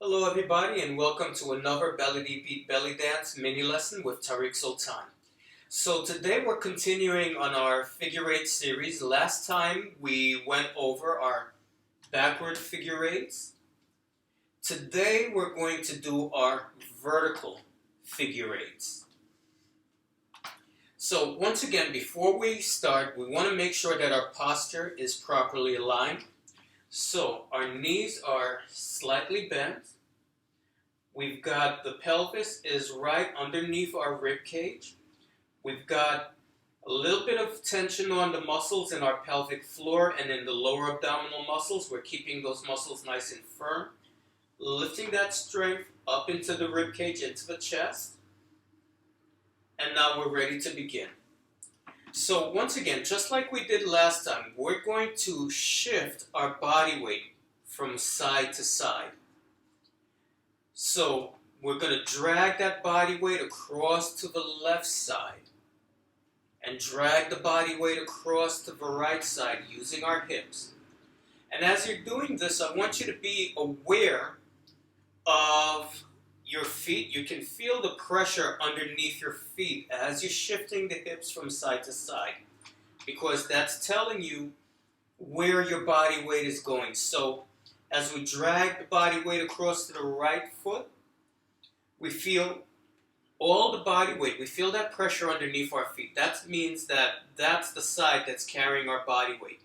Hello everybody and welcome to another Belly Deep Beat Belly Dance mini lesson with Tariq Sultan. So today we're continuing on our figure eight series. Last time we went over our backward figure eights. Today we're going to do our vertical figure eights. So once again, before we start, we want to make sure that our posture is properly aligned. So our knees are slightly bent. We've got the pelvis is right underneath our rib cage. We've got a little bit of tension on the muscles in our pelvic floor and in the lower abdominal muscles. We're keeping those muscles nice and firm. Lifting that strength up into the rib cage, into the chest. And now we're ready to begin. So once again, just like we did last time, we're going to shift our body weight from side to side. So we're going to drag that body weight across to the left side and drag the body weight across to the right side using our hips. And as you're doing this, I want you to be aware of your feet. You can feel the pressure underneath your feet as you're shifting the hips from side to side, because that's telling you where your body weight is going. So as we drag the body weight across to the right foot, we feel all the body weight. We feel that pressure underneath our feet. That means that that's the side that's carrying our body weight.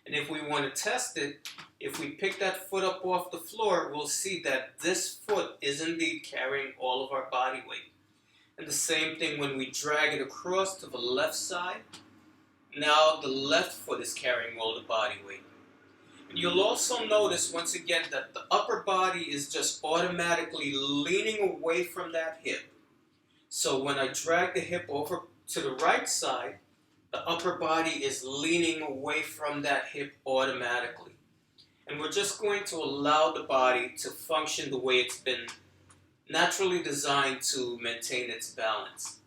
And if we want to test it, if we pick that foot up off the floor, we'll see that this foot is indeed carrying all of our body weight. And the same thing when we drag it across to the left side. Now the left foot is carrying all the body weight. And you'll also notice once again that the upper body is just automatically leaning away from that hip. So when I drag the hip over to the right side, the upper body is leaning away from that hip automatically. And we're just going to allow the body to function the way it's been naturally designed to maintain its balance.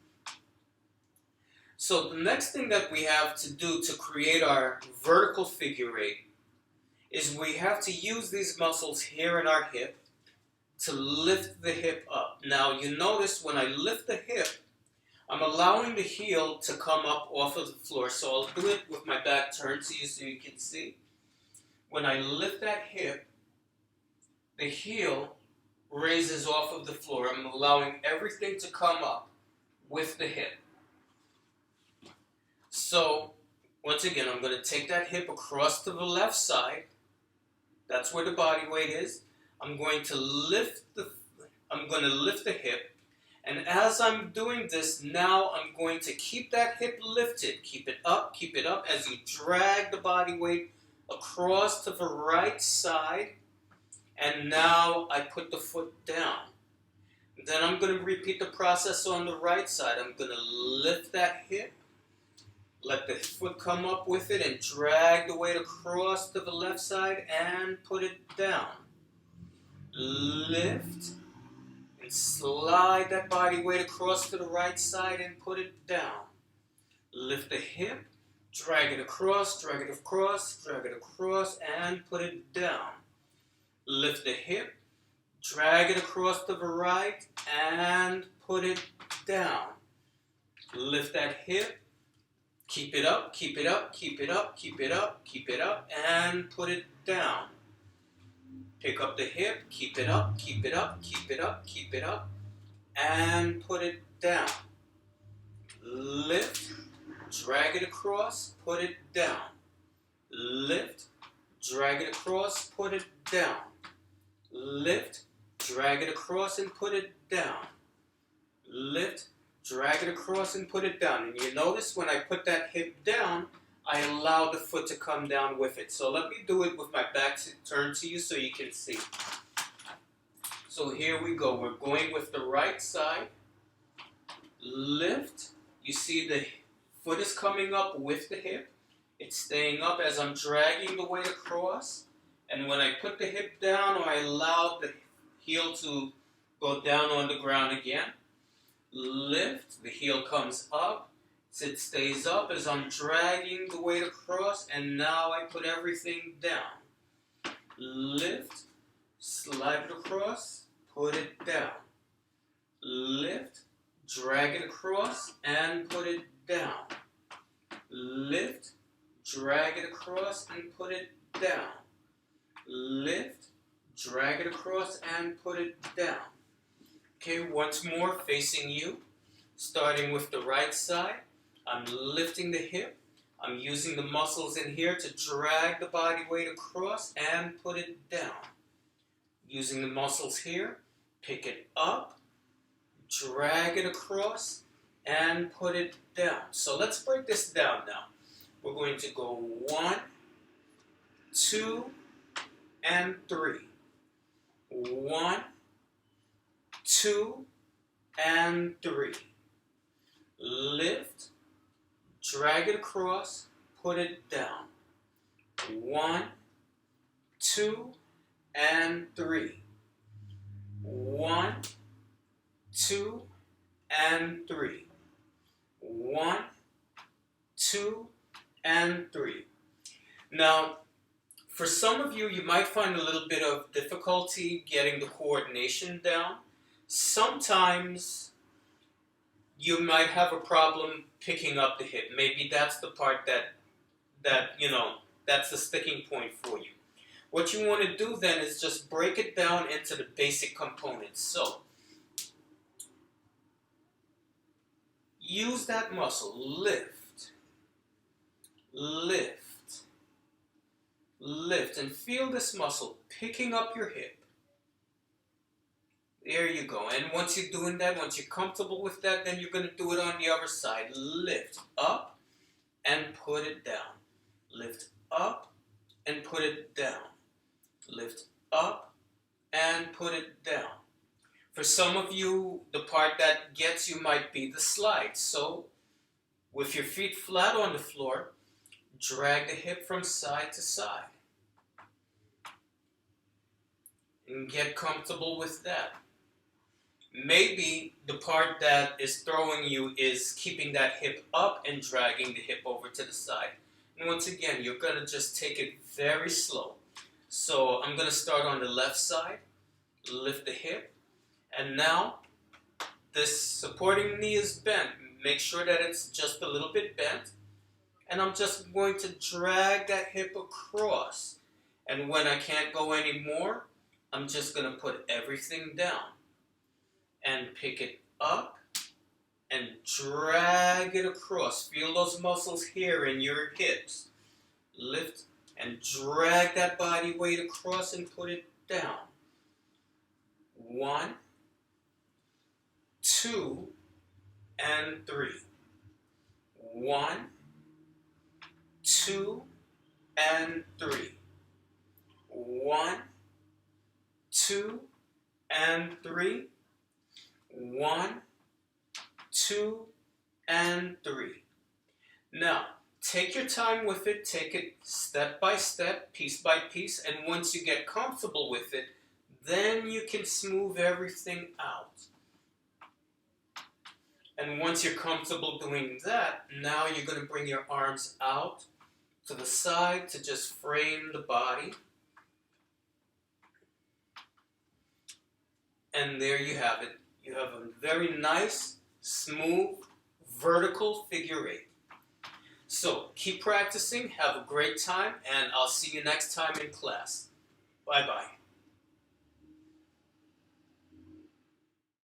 So the next thing that we have to do to create our vertical figure eight is we have to use these muscles here in our hip to lift the hip up. Now you notice when I lift the hip, I'm allowing the heel to come up off of the floor. So I'll do it with my back turned to you so you can see. When I lift that hip, the heel raises off of the floor. I'm allowing everything to come up with the hip. So once again, I'm going to take that hip across to the left side. That's where the body weight is. I'm going to lift the hip. And as I'm doing this, now I'm going to keep that hip lifted. Keep it up as you drag the body weight across to the right side. And now I put the foot down. Then I'm going to repeat the process on the right side. I'm going to lift that hip, let the foot come up with it, and drag the weight across to the left side and put it down. Lift. And slide that body weight across to the right side and put it down. Lift the hip, drag it across, drag it across, drag it across, and put it down. Lift the hip, drag it across to the right, and put it down. Lift that hip, keep it up, keep it up, keep it up, keep it up, keep it up, and put it down. Pick up the hip, keep it up, keep it up, keep it up, keep it up, and put it down. Lift, drag it across, put it down. Lift, drag it across, put it down. Lift, drag it across and put it down. Lift, drag it across and put it down. And you notice when I put that hip down, I allow the foot to come down with it. So let me do it with my back turned to you so you can see. So here we go. We're going with the right side. Lift. You see the foot is coming up with the hip. It's staying up as I'm dragging the weight across. And when I put the hip down, I allow the heel to go down on the ground again. Lift. The heel comes up. It stays up as I'm dragging the weight across, and now I put everything down. Lift, slide it across, put it down. Lift, drag it across, and put it down. Lift, drag it across, and put it down. Lift, drag it across, and put it down. Okay, once more, facing you. Starting with the right side, I'm lifting the hip. I'm using the muscles in here to drag the body weight across and put it down. Using the muscles here, pick it up, drag it across, and put it down. So let's break this down now. We're going to go 1, 2, and 3. 1, 2, and 3. Lift, drag it across, put it down. 1, 2, and 3. 1, 2, and 3. 1, 2, and 3. Now, for some of you, you might find a little bit of difficulty getting the coordination down. Sometimes you might have a problem picking up the hip. Maybe that's the part that's the sticking point for you. What you want to do then is just break it down into the basic components. So, use that muscle. Lift, lift, lift, and feel this muscle picking up your hip. There you go. And once you're doing that, once you're comfortable with that, then you're going to do it on the other side. Lift up and put it down. Lift up and put it down. Lift up and put it down. For some of you, the part that gets you might be the slide. So, with your feet flat on the floor, drag the hip from side to side. And get comfortable with that. Maybe the part that is throwing you is keeping that hip up and dragging the hip over to the side. And once again, you're going to just take it very slow. So I'm going to start on the left side, lift the hip, and now this supporting knee is bent. Make sure that it's just a little bit bent. And I'm just going to drag that hip across. And when I can't go anymore, I'm just going to put everything down. And pick it up and drag it across. Feel those muscles here in your hips. Lift and drag that body weight across and put it down. 1, 2, and 3. 1, 2, and 3. 1, 2, and 3. 1, 2, and 3. Now, take your time with it. Take it step by step, piece by piece, and once you get comfortable with it, then you can smooth everything out. And once you're comfortable doing that, now you're going to bring your arms out to the side to just frame the body. And there you have it. You have a very nice, smooth, vertical figure 8. So, keep practicing, have a great time, and I'll see you next time in class. Bye-bye.